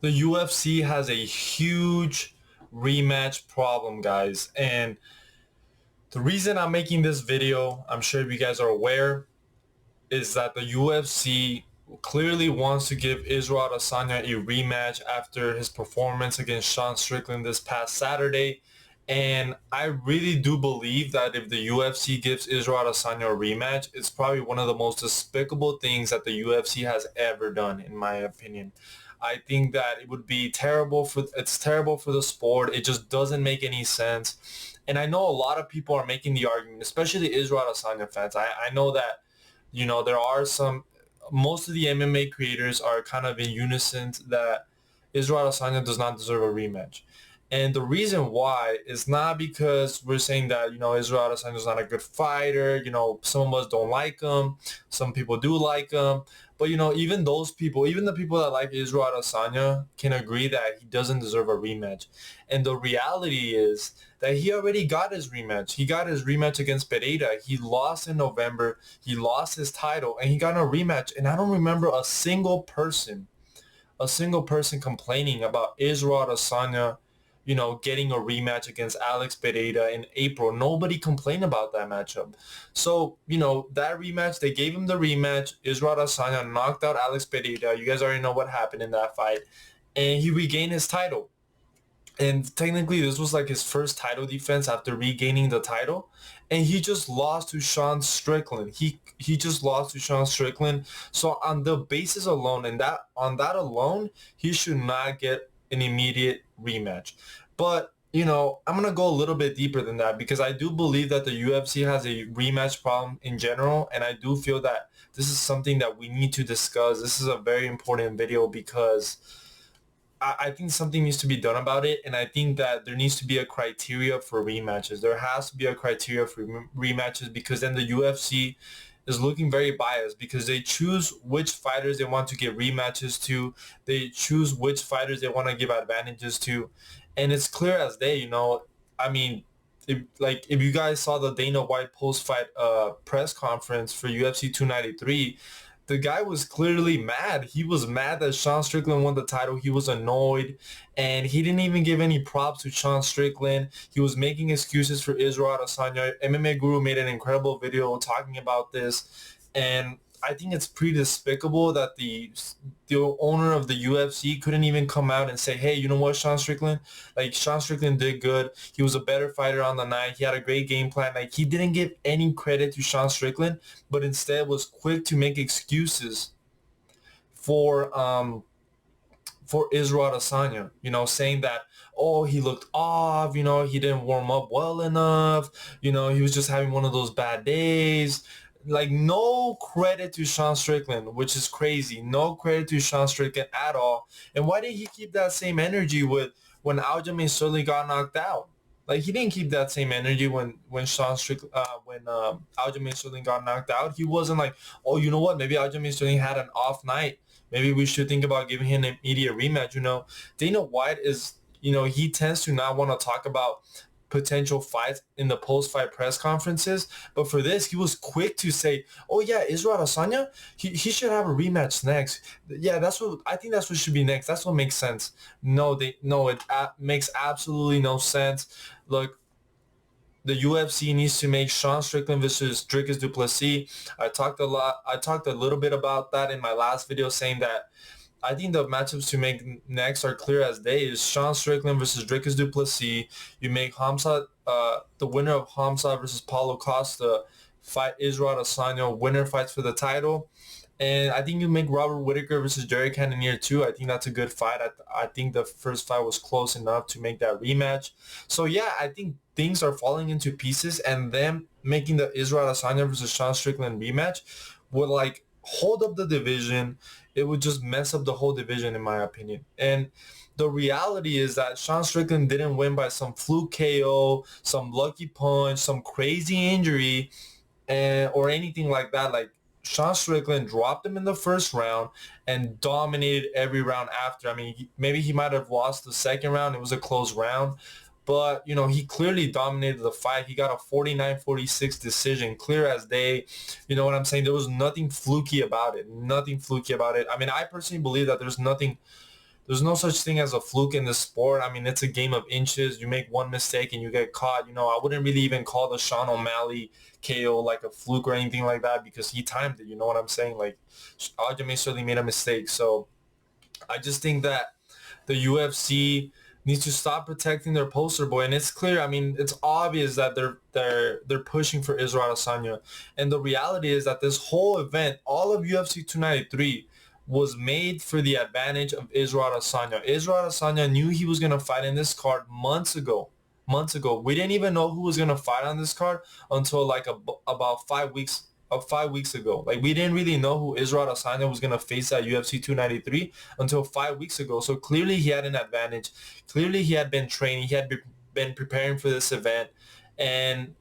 the UFC has a huge rematch problem, guys. And the reason I'm making this video, I'm sure you guys are aware, is that the UFC clearly wants to give Israel Adesanya a rematch after his performance against Sean Strickland this past Saturday. And I really do believe that if the UFC gives Israel Adesanya a rematch, it's probably one of the most despicable things that the UFC has ever done, in my opinion. I think that it would be terrible for the sport. It just doesn't make any sense. And I know a lot of people are making the argument, especially the Israel Adesanya fans. I know that, there are most of the MMA creators are kind of in unison that Israel Adesanya does not deserve a rematch. And the reason why is not because we're saying that, Israel Adesanya is not a good fighter. Some of us don't like him. Some people do like him. But, even those people, even the people that like Israel Adesanya can agree that he doesn't deserve a rematch. And the reality is that he already got his rematch. He got his rematch against Pereira. He lost in November. He lost his title and he got a rematch. And I don't remember a single person complaining about Israel Adesanya, getting a rematch against Alex Pereira in April. Nobody complained about that matchup. So, that rematch, they gave him the rematch. Israel Adesanya knocked out Alex Pereira. You guys already know what happened in that fight. And he regained his title. And technically, this was like his first title defense after regaining the title. And he just lost to Sean Strickland. He just lost to Sean Strickland. So on the basis alone, and on that alone, he should not get an immediate rematch. But, I'm going to go a little bit deeper than that because I do believe that the UFC has a rematch problem in general. And I do feel that this is something that we need to discuss. This is a very important video because I think something needs to be done about it, and I think that there needs to be a criteria for rematches. There has to be a criteria for rematches because then the UFC is looking very biased because they choose which fighters they want to give rematches to. They choose which fighters they want to give advantages to, and it's clear as day. I mean, if you guys saw the Dana White post-fight press conference for UFC 293, the guy was clearly mad. He was mad that Sean Strickland won the title. He was annoyed, and he didn't even give any props to Sean Strickland. He was making excuses for Israel Adesanya. MMA Guru made an incredible video talking about this, and I think it's pretty despicable that the owner of the UFC couldn't even come out and say, hey, you know what, Sean Strickland? Like, Sean Strickland did good. He was a better fighter on the night. He had a great game plan. Like, he didn't give any credit to Sean Strickland, but instead was quick to make excuses for Israel Adesanya, saying that, oh, he looked off, he didn't warm up well enough, he was just having one of those bad days. Like, no credit to Sean Strickland, which is crazy. No credit to Sean Strickland at all. And why didn't he keep that same energy when Aljamain Sterling got knocked out? Like, he didn't keep that same energy when Aljamain Sterling got knocked out. He wasn't like, oh, you know what? Maybe Aljamain Sterling had an off night. Maybe we should think about giving him an immediate rematch. Dana White is, he tends to not want to talk about potential fights in the post-fight press conferences. But for this, he was quick to say, oh, yeah, Israel Adesanya, he should have a rematch next. Yeah, I think that's what should be next. That's what makes sense. No, it makes absolutely no sense. Look, the UFC needs to make Sean Strickland versus Dricus du Plessis. I talked a little bit about that in my last video, saying that I think the matchups to make next are clear as day. Is Sean Strickland versus Dricus du Plessis. You make Hamza, the winner of Hamza versus Paulo Costa, fight Israel Adesanya. Winner fights for the title. And I think you make Robert Whittaker versus Jared Cannonier too. I think that's a good fight. I think the first fight was close enough to make that rematch. So yeah, I think things are falling into pieces, and them making the Israel Adesanya versus Sean Strickland rematch would like hold up the division. It would just mess up the whole division, in my opinion. And the reality is that Sean Strickland didn't win by some fluke KO, some lucky punch, some crazy injury, or anything like that. Like, Sean Strickland dropped him in the first round and dominated every round after. I mean, maybe he might have lost the second round. It was a close round. But, he clearly dominated the fight. He got a 49-46 decision, clear as day. You know what I'm saying? There was nothing fluky about it. Nothing fluky about it. I mean, I personally believe that there's nothing There's no such thing as a fluke in this sport. I mean, it's a game of inches. You make one mistake and you get caught. I wouldn't really even call the Sean O'Malley KO like a fluke or anything like that because he timed it. You know what I'm saying? Like, Aljamain certainly made a mistake. So I just think that the UFC needs to stop protecting their poster boy, and it's clear. I mean, it's obvious that they're pushing for Israel Adesanya, and the reality is that this whole event, all of UFC 293, was made for the advantage of Israel Adesanya. Israel Adesanya knew he was gonna fight in this card months ago. Months ago, we didn't even know who was gonna fight on this card until like about 5 weeks 5 weeks ago. Like, we didn't really know who Israel Adesanya was going to face at UFC 293 until 5 weeks ago. So clearly he had an advantage. Clearly he had been training. He had been preparing for this event. And,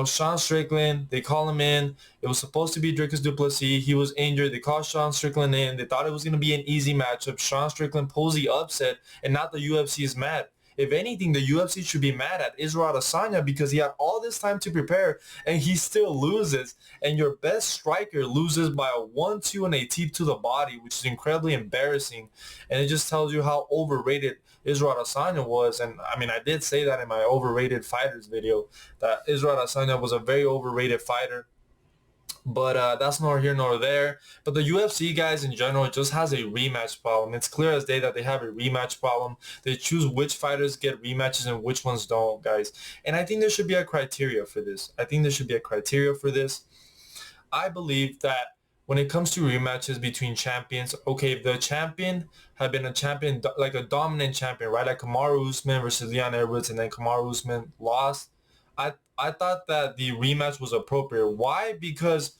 Sean Strickland, they call him in. It was supposed to be Dricus du Plessis. He was injured. They called Sean Strickland in. They thought it was going to be an easy matchup. Sean Strickland pulls the upset, and now the UFC is mad. If anything, the UFC should be mad at Israel Adesanya because he had all this time to prepare and he still loses. And your best striker loses by a 1-2 and a tip to the body, which is incredibly embarrassing. And it just tells you how overrated Israel Adesanya was. And I mean, I did say that in my overrated fighters video, that Israel Adesanya was a very overrated fighter. But that's nor here nor there. But the UFC guys in general just has a rematch problem. It's clear as day that they have a rematch problem. They choose which fighters get rematches and which ones don't, guys. And I think there should be a criteria for this. I believe that when it comes to rematches between champions, okay, if the champion had been a champion, like a dominant champion, right? Like Kamaru Usman versus Leon Edwards, and then Kamaru Usman lost. I thought that the rematch was appropriate. Why? Because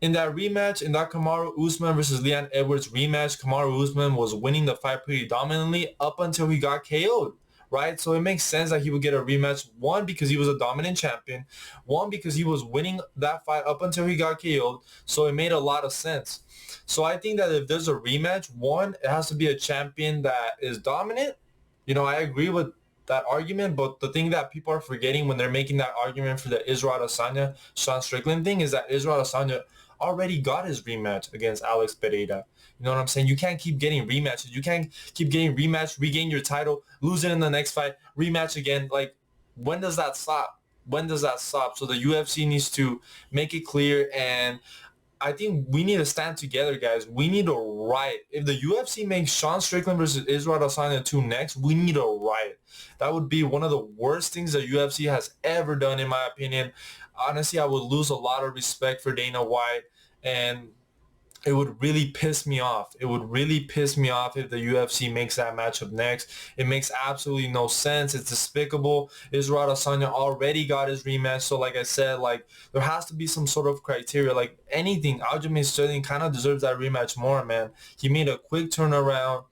in that rematch, in that Kamaru Usman versus Leon Edwards rematch, Kamaru Usman was winning the fight pretty dominantly up until he got KO'd, right? So it makes sense that he would get a rematch, one, because he was a dominant champion, one, because he was winning that fight up until he got KO'd, so it made a lot of sense. So I think that if there's a rematch, one, it has to be a champion that is dominant. I agree with that argument, but the thing that people are forgetting when they're making that argument for the Israel Adesanya, Sean Strickland thing is that Israel Adesanya already got his rematch against Alex Pereira. You know what I'm saying? You can't keep getting rematches. You can't keep getting rematch, regain your title, lose it in the next fight, rematch again. Like, when does that stop? So the UFC needs to make it clear, and I think we need to stand together, guys. We need a riot. If the UFC makes Sean Strickland versus Israel Adesanya 2 next, we need a riot. That would be one of the worst things the UFC has ever done, in my opinion. Honestly, I would lose a lot of respect for Dana White, and it would really piss me off. It would really piss me off if the UFC makes that matchup next. It makes absolutely no sense. It's despicable. Israel Adesanya already got his rematch. So like I said, like, there has to be some sort of criteria. Like, anything, Aljamain Sterling kind of deserves that rematch more, man. He made a quick turnaround.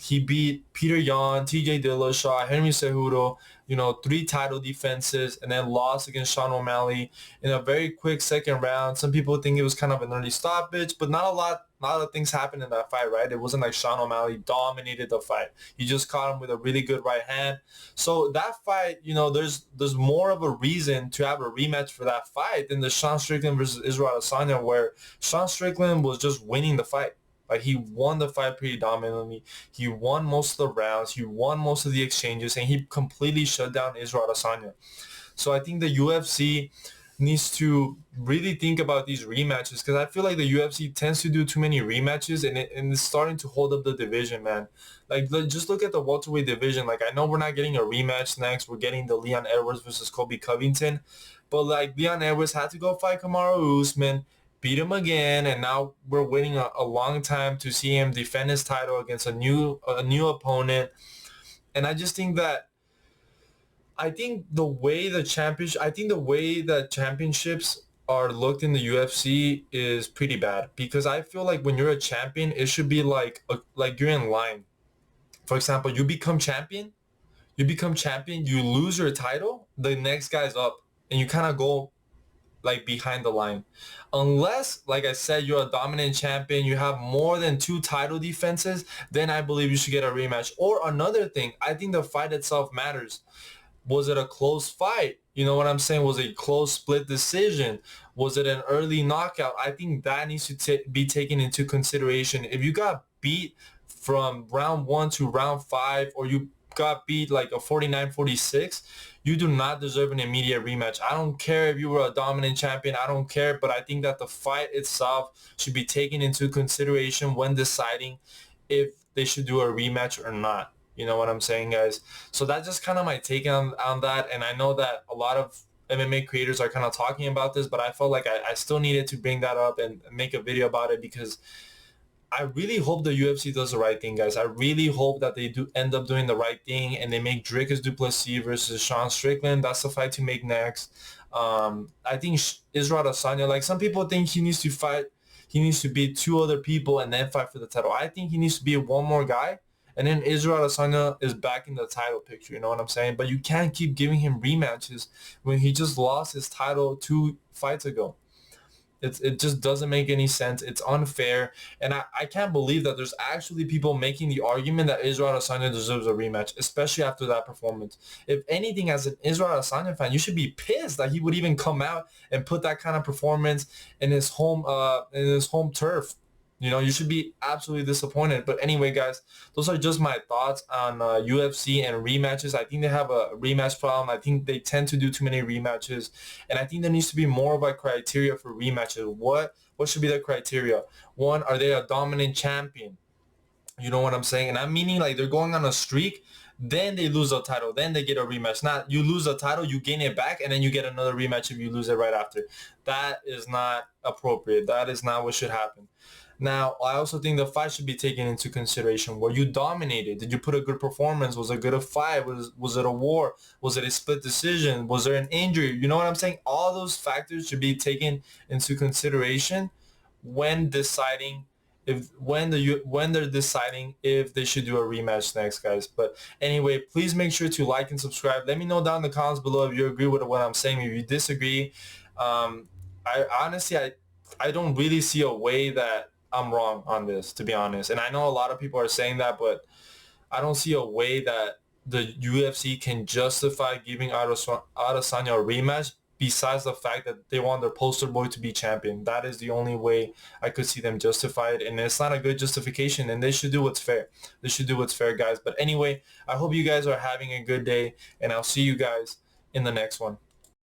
He beat Peter Yan, TJ Dillashaw, Henry Cejudo, 3 title defenses, and then lost against Sean O'Malley in a very quick second round. Some people think it was kind of an early stoppage, but not a lot of things happened in that fight, right? It wasn't like Sean O'Malley dominated the fight. He just caught him with a really good right hand. So that fight, there's more of a reason to have a rematch for that fight than the Sean Strickland versus Israel Adesanya, where Sean Strickland was just winning the fight. Like, he won the fight pretty dominantly. He won most of the rounds. He won most of the exchanges, and he completely shut down Israel Adesanya. So I think the UFC needs to really think about these rematches, because I feel like the UFC tends to do too many rematches, and it's starting to hold up the division, man. Like, just look at the welterweight division. Like, I know we're not getting a rematch next. We're getting the Leon Edwards versus Colby Covington. But, like, Leon Edwards had to go fight Kamaru Usman, beat him again, and now we're waiting a long time to see him defend his title against a new opponent. And I just think that the way that championships are looked in the UFC is pretty bad, because I feel like when you're a champion, it should be like you're in line. For example, you become champion, you lose your title, the next guy's up, and you kind of go like behind the line. Unless, like I said, you're a dominant champion, you have more than 2 title defenses, then I believe you should get a rematch. Or another thing, I think the fight itself matters. Was it a close fight? You know what I'm saying? Was it a close split decision? Was it an early knockout? I think that needs to be taken into consideration. If you got beat from round 1 to round 5, or you got beat like a 49-46, you do not deserve an immediate rematch. I don't care if you were a dominant champion. I don't care, but I think that the fight itself should be taken into consideration when deciding if they should do a rematch or not. You know what I'm saying, guys? So that's just kind of my take on that. And I know that a lot of MMA creators are kind of talking about this, but I felt like I still needed to bring that up and make a video about it, because I really hope the UFC does the right thing, guys. I really hope that they do end up doing the right thing and they make Dricus du Plessis versus Sean Strickland. That's the fight to make next. I think Israel Adesanya, like some people think he needs to fight, he needs to beat 2 other people and then fight for the title. I think he needs to be one more guy, and then Israel Adesanya is back in the title picture. You know what I'm saying? But you can't keep giving him rematches when he just lost his title 2 fights ago. It just doesn't make any sense. It's unfair. And I can't believe that there's actually people making the argument that Israel Adesanya deserves a rematch, especially after that performance. If anything, as an Israel Adesanya fan, you should be pissed that he would even come out and put that kind of performance in his home turf. You know, you should be absolutely disappointed. But anyway, guys, those are just my thoughts on UFC and rematches. I think they have a rematch problem. I think they tend to do too many rematches. And I think there needs to be more of a criteria for rematches. What should be the criteria? One, are they a dominant champion? You know what I'm saying? And I'm meaning like they're going on a streak, then they lose a title, then they get a rematch. Not you lose a title, you gain it back, and then you get another rematch if you lose it right after. That is not appropriate. That is not what should happen. Now, I also think the fight should be taken into consideration. Were you dominated? Did you put a good performance? Was it a good fight? Was it a war? Was it a split decision? Was there an injury? You know what I'm saying? All those factors should be taken into consideration when deciding when they're deciding if they should do a rematch next, guys. But anyway, please make sure to like and subscribe. Let me know down in the comments below if you agree with what I'm saying. If you disagree, I honestly I don't really see a way that I'm wrong on this, to be honest. And I know a lot of people are saying that, but I don't see a way that the UFC can justify giving Adesanya a rematch besides the fact that they want their poster boy to be champion. That is the only way I could see them justify it. And it's not a good justification, and they should do what's fair. They should do what's fair, guys. But anyway, I hope you guys are having a good day, and I'll see you guys in the next one.